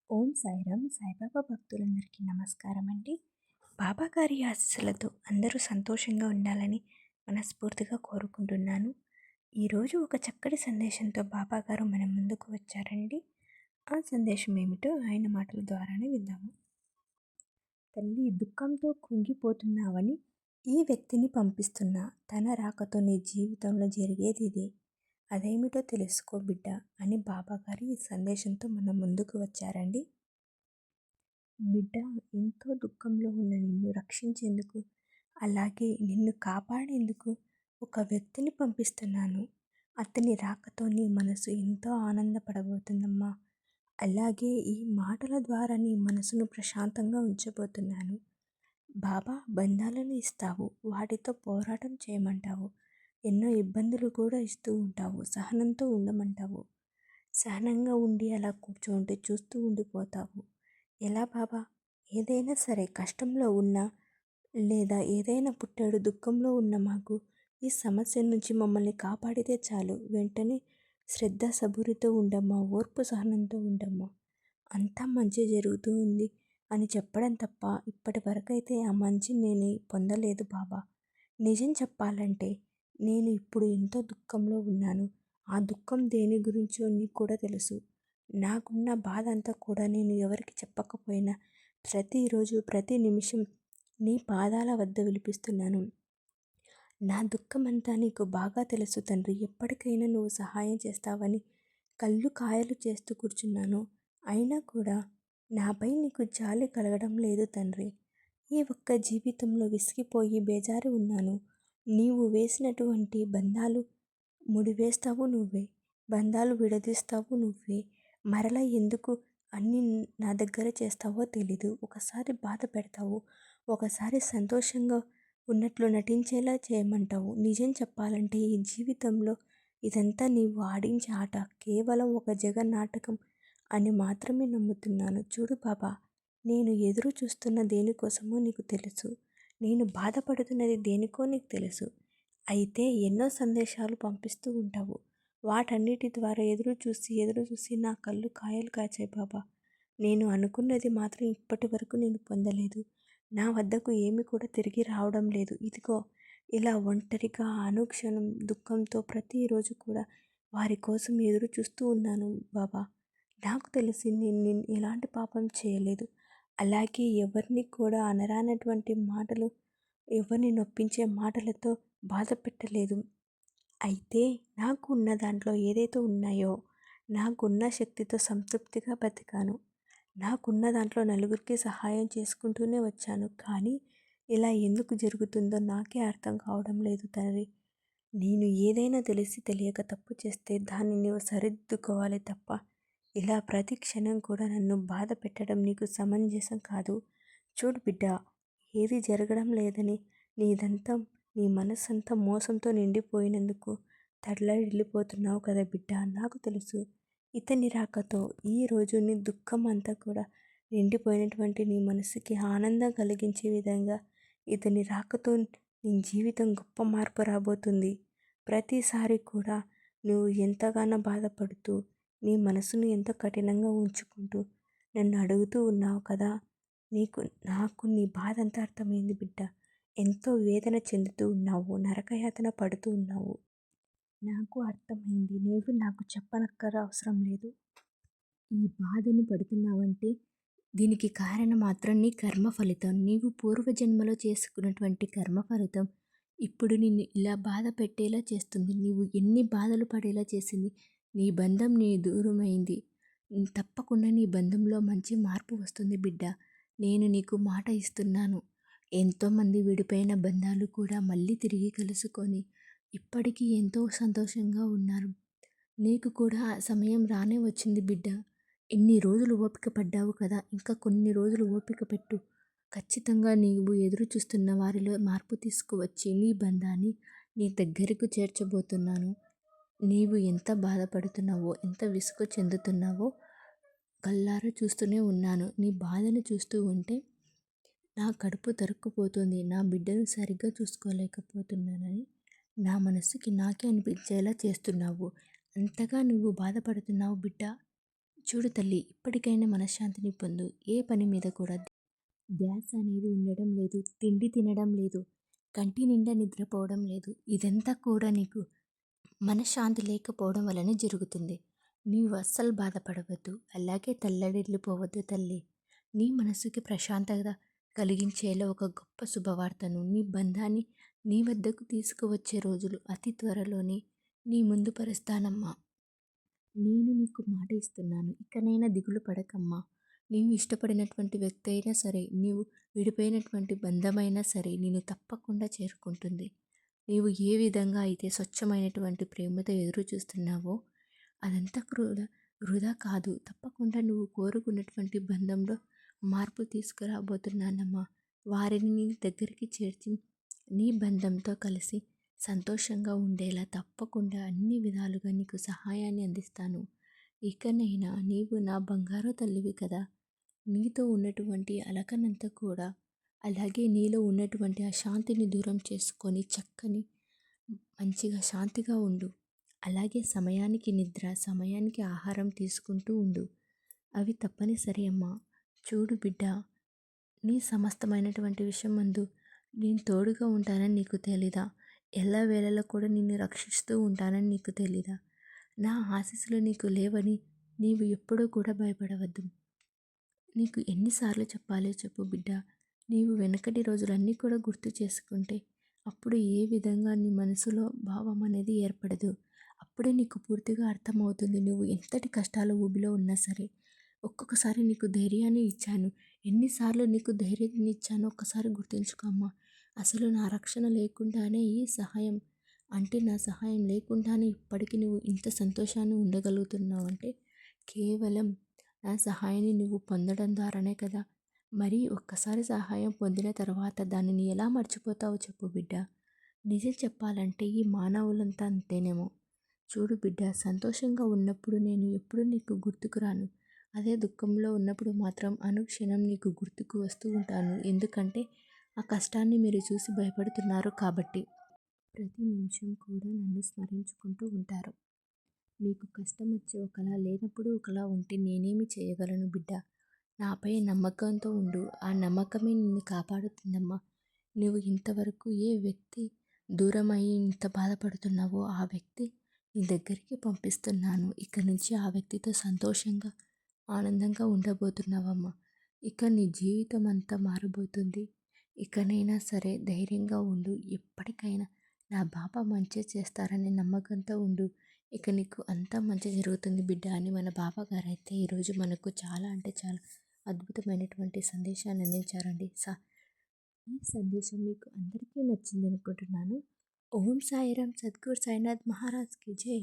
ఓం సాయిరామ్. సాయిబాబా భక్తులందరికీ నమస్కారం అండి. బాబా గారి ఆశీస్సులతో అందరూ సంతోషంగా ఉండాలని మనస్ఫూర్తిగా కోరుకుంటున్నాను. ఈరోజు ఒక చక్కటి సందేశంతో బాబా గారు మన ముందుకు వచ్చారండి. ఆ సందేశం ఏమిటో ఆయన మాటల ద్వారానే విందాము. తల్లి, దుఃఖంతో కుంగిపోతున్నావని ఈ వ్యక్తిని పంపిస్తున్నా. తన రాకతో నీ జీవితంలో జరిగేది ఇదే. అదేమిటో తెలుసుకో బిడ్డ అని బాబా గారు ఈ సందేశంతో మన ముందుకు వచ్చారండి. బిడ్డ, ఎంతో దుఃఖంలో ఉన్న నిన్ను రక్షించేందుకు, అలాగే నిన్ను కాపాడేందుకు ఒక వ్యక్తిని పంపిస్తున్నాను. అతని రాకతో నీ మనసు ఎంతో ఆనందపడబోతుందమ్మా. అలాగే ఈ మాటల ద్వారా నీ మనసును ప్రశాంతంగా ఉంచబోతున్నాను. బాబా బంధాలను ఇస్తావు, వాటితో పోరాటం చేయమంటావు. ఎన్నో ఇబ్బందులు కూడా ఇస్తూ ఉంటావు, సహనంతో ఉండమంటావు. సహనంగా ఉండి అలా కూర్చోంటే చూస్తూ ఉండిపోతావు. ఎలా బాబా? ఏదైనా సరే కష్టంలో ఉన్నా లేదా ఏదైనా పుట్టాడు దుఃఖంలో ఉన్న మాకు ఈ సమస్య నుంచి మమ్మల్ని కాపాడితే చాలు. వెంటనే శ్రద్ధ సబూరితో ఉండమ్మా, ఓర్పు సహనంతో ఉండమ్మా, అంతా మంచి జరుగుతూ ఉంది అని చెప్పడం తప్ప ఇప్పటి వరకైతే ఆ మంచి నేను పొందలేదు బాబా. నిజం చెప్పాలంటే నేను ఇప్పుడు ఎంతో దుఃఖంలో ఉన్నాను. ఆ దుఃఖం దేని గురించో నీకు కూడా తెలుసు. నాకున్న బాధ అంతా కూడా నేను ఎవరికి చెప్పకపోయినా ప్రతిరోజు ప్రతి నిమిషం నీ పాదాల వద్ద విలిపిస్తున్నాను. నా దుఃఖమంతా నీకు బాగా తెలుసు తండ్రి. ఎప్పటికైనా నువ్వు సహాయం చేస్తావని కళ్ళు కాయలు చేస్తూ కూర్చున్నాను. అయినా కూడా నాపై నీకు జాలి కలగడం లేదు తండ్రి. ఈ ఒక్క జీవితంలో విసిగిపోయి బేజారి ఉన్నాను. నీవు వేసినటువంటి బంధాలు ముడివేస్తావు నువ్వే, బంధాలు విడదీస్తావు నువ్వే. మరలా ఎందుకు అన్నీ నా దగ్గర చేస్తావో తెలీదు. ఒకసారి బాధ పెడతావు, ఒకసారి సంతోషంగా ఉన్నట్లు నటించేలా చేయమంటావు. నిజం చెప్పాలంటే ఈ జీవితంలో ఇదంతా నీవు ఆడించే ఆట, కేవలం ఒక జగన్నాటకం అని మాత్రమే నమ్ముతున్నాను. చూడు బాబా, నేను ఎదురు చూస్తున్న దేనికోసమో నీకు తెలుసు. నేను బాధపడుతున్నది దేనికో నీకు తెలుసు. అయితే ఎన్నో సందేశాలు పంపిస్తూ ఉంటావు. వాటన్నిటి ద్వారా ఎదురు చూసి నా కళ్ళు కాయలు కాచాయి బాబా. నేను అనుకున్నది మాత్రం ఇప్పటి వరకు నేను పొందలేదు. నా వద్దకు ఏమి కూడా తిరిగి రావడం లేదు. ఇదిగో ఇలా ఒంటరిగా అనుక్షణం దుఃఖంతో ప్రతిరోజు కూడా వారి కోసం ఎదురు చూస్తూ ఉన్నాను బాబా. నాకు తెలిసి నేను ఎలాంటి పాపం చేయలేదు. అలాగే ఎవరిని కూడా అనరానటువంటి మాటలు, ఎవరిని నొప్పించే మాటలతో బాధ పెట్టలేదు. అయితే నాకు ఉన్న దాంట్లో ఏదైతే ఉన్నాయో నాకున్న శక్తితో సంతృప్తిగా బతికాను. నాకున్న దాంట్లో నలుగురికి సహాయం చేసుకుంటూనే వచ్చాను. కానీ ఇలా ఎందుకు జరుగుతుందో నాకే అర్థం కావడం లేదు తండ్రి. నేను ఏదైనా తెలిసి తెలియక తప్పు చేస్తే దాన్ని నీవు సరిదిద్దుకోవాలి తప్ప ఇలా ప్రతి క్షణం కూడా నన్ను బాధ పెట్టడం నీకు సమంజసం కాదు. చూడు బిడ్డ, ఏది జరగడం లేదని నీదంతా నీ మనస్సంతా మోసంతో నిండిపోయినందుకు తడలడిల్లిపోతున్నావు కదా బిడ్డ. నాకు తెలుసు ఇతని రాకతో ఈరోజు నీ దుఃఖం అంతా కూడా నిండిపోయినటువంటి నీ మనసుకి ఆనందం కలిగించే విధంగా ఇతని రాకతో నీ జీవితం గొప్ప మార్పు రాబోతుంది. ప్రతిసారి కూడా నువ్వు ఎంతగానో బాధపడుతూ నీ మనసును ఎంతో కఠినంగా ఉంచుకుంటూ నన్ను అడుగుతూ ఉన్నావు కదా. నాకు నీ బాధ అంతా అర్థమైంది బిడ్డ. ఎంతో వేదన చెందుతూ ఉన్నావు, నరకయాతన పడుతూ ఉన్నావు. నాకు అర్థమైంది. నీవు నాకు చెప్పనక్కర అవసరం లేదు. ఈ బాధను పడుతున్నావంటే దీనికి కారణం మాత్రం నీ కర్మ ఫలితం. నీవు పూర్వజన్మలో చేసుకున్నటువంటి కర్మ ఫలితం ఇప్పుడు నిన్ను ఇలా బాధ పెట్టేలా చేస్తుంది. నీవు ఎన్ని బాధలు పడేలా చేసింది. నీ బంధం నీ దూరమైంది. తప్పకుండా నీ బంధంలో మంచి మార్పు వస్తుంది బిడ్డ. నేను నీకు మాట ఇస్తున్నాను. ఎంతోమంది విడిపోయిన బంధాలు కూడా మళ్ళీ తిరిగి కలుసుకొని ఇప్పటికీ ఎంతో సంతోషంగా ఉన్నారు. నీకు కూడా ఆ సమయం రానే వచ్చింది బిడ్డ. ఇన్ని రోజులు ఓపిక పడ్డావు కదా, ఇంకా కొన్ని రోజులు ఓపిక పెట్టు. ఖచ్చితంగా నీవు ఎదురు చూస్తున్న వారిలో మార్పు తీసుకువచ్చి నీ బంధాన్ని నీ దగ్గరకు చేర్చబోతున్నాను. నీవు ఎంత బాధపడుతున్నావో, ఎంత విసుగు చెందుతున్నావో కళ్ళారా చూస్తూనే ఉన్నాను. నీ బాధను చూస్తూ ఉంటే నా కడుపు తరుక్కుపోతుంది. నా బిడ్డను సరిగ్గా చూసుకోలేకపోతున్నానని నా మనసుకి నాకే అనిపించేలా చేస్తున్నావు. అంతగా నువ్వు బాధపడుతున్నావు బిడ్డ. చూడు తల్లి, ఇప్పటికైనా మనశ్శాంతిని పొందు. ఏ పని మీద కూడా ధ్యాస అనేది ఉండడం లేదు. తిండి తినడం లేదు. కంటి నిండా నిద్రపోవడం లేదు. ఇదంతా కూడా నీకు మనశ్శాంతి లేకపోవడం వల్లనే జరుగుతుంది. నీవు అస్సలు బాధపడవద్దు. అలాగే తల్లడిల్లిపోవద్దు తల్లి. నీ మనసుకి ప్రశాంతత కలిగించేలా ఒక గొప్ప శుభవార్తను, నీ బంధాన్ని నీ వద్దకు తీసుకువచ్చే రోజులు అతి త్వరలోనే నీ ముందు పరుస్తానమ్మా. నేను నీకు మాట ఇస్తున్నాను. ఇకనైనా దిగులు పడకమ్మా. నీవు ఇష్టపడినటువంటి వ్యక్తి అయినా సరే, నీవు విడిపోయినటువంటి బంధమైనా సరే నిన్ను తప్పకుండా చేరుకుంటుంది. నీవు ఏ విధంగా అయితే స్వచ్ఛమైనటువంటి ప్రేమతో ఎదురు చూస్తున్నావో అదంతా వృధా కాదు. తప్పకుండా నువ్వు కోరుకున్నటువంటి బంధంలో మార్పు తీసుకురాబోతున్నానమ్మా. వారిని నీ దగ్గరికి చేర్చి నీ బంధంతో కలిసి సంతోషంగా ఉండేలా తప్పకుండా అన్ని విధాలుగా నీకు సహాయాన్ని అందిస్తాను. ఇకనైనా నీవు నా బంగారు తల్లివి కదా. నీతో ఉన్నటువంటి అలకనంతా కూడా, అలాగే నీలో ఉన్నటువంటి ఆ శాంతిని దూరం చేసుకొని చక్కని మంచిగా శాంతిగా ఉండు. అలాగే సమయానికి నిద్ర, సమయానికి ఆహారం తీసుకుంటూ ఉండు. అవి తప్పనిసరి అమ్మా. చూడు బిడ్డ, నీ సమస్తమైనటువంటి విషయం ముందు నేను తోడుగా ఉంటానని నీకు తెలీదా? ఎల్లవేళలా కూడా నిన్ను రక్షిస్తూ ఉంటానని నీకు తెలీదా? నా ఆశీస్సులు నీకు లేవని నీవు ఎప్పుడూ కూడా భయపడవద్దు. నీకు ఎన్నిసార్లు చెప్పాలో చెప్పు బిడ్డ. నీవు వెనకటి రోజులన్నీ కూడా గుర్తు చేసుకుంటే అప్పుడు ఏ విధంగా నీ మనసులో భావం అనేది ఏర్పడదు. అప్పుడే నీకు పూర్తిగా అర్థమవుతుంది. నువ్వు ఎంతటి కష్టాల ఊబిలో ఉన్నా సరే, ఒక్కొక్కసారి నీకు ధైర్యాన్ని ఇచ్చాను. ఎన్నిసార్లు నీకు ధైర్యాన్ని ఇచ్చానో ఒక్కసారి గుర్తుంచుకోమ్మా. అసలు నా రక్షణ లేకుండానే ఈ సహాయం, అంటే నా సహాయం లేకుండానే ఇప్పటికీ నువ్వు ఇంత సంతోషాన్ని ఉండగలుగుతున్నావు అంటే కేవలం నా సహాయాన్ని నువ్వు పొందడం ద్వారానే కదా. మరి ఒక్కసారి సహాయం పొందిన తర్వాత దానిని ఎలా మర్చిపోతావో చెప్పు బిడ్డ. నిజం చెప్పాలంటే ఈ మానవులంతా అంతేనేమో. చూడు బిడ్డ, సంతోషంగా ఉన్నప్పుడు నేను ఎప్పుడు నీకు గుర్తుకు రాను. అదే దుఃఖంలో ఉన్నప్పుడు మాత్రం అనుక్షణం నీకు గుర్తుకు వస్తూ ఉంటాను. ఎందుకంటే ఆ కష్టాన్ని మీరు చూసి భయపడుతున్నారు కాబట్టి. ప్రతి నిమిషం కూడా నన్ను స్మరించుకుంటూ ఉంటారు. మీకు కష్టం వచ్చి ఒకలా లేనప్పుడు ఒకలా ఉంటే నేనేమి చేయగలను బిడ్డ. నాపై నమ్మకంతో ఉండు. ఆ నమ్మకమే నిన్ను కాపాడుతుందమ్మా. నువ్వు ఇంతవరకు ఏ వ్యక్తి దూరం అయ్యి ఇంత బాధపడుతున్నావో ఆ వ్యక్తి నీ దగ్గరికి పంపిస్తున్నాను. ఇక నుంచి ఆ వ్యక్తితో సంతోషంగా ఆనందంగా ఉండబోతున్నావమ్మా. ఇక నీ జీవితం అంతా మారబోతుంది. ఇకనైనా సరే ధైర్యంగా ఉండు. ఎప్పటికైనా నా బాబా మంచి చేస్తారనే నమ్మకంతో ఉండు. ఇక నీకు అంతా మంచి జరుగుతుంది బిడ్డ అని మన బాబా గారు అయితే ఈరోజు మనకు చాలా అంటే చాలా అద్భుతమైనటువంటి సందేశాన్ని అందించారండి. ఈ సందేశం మీకు అందరికీ నచ్చింది అనుకుంటున్నాను. ఓం సాయిరామ్. సద్గురు సాయినాథ్ మహారాజ్కి జై.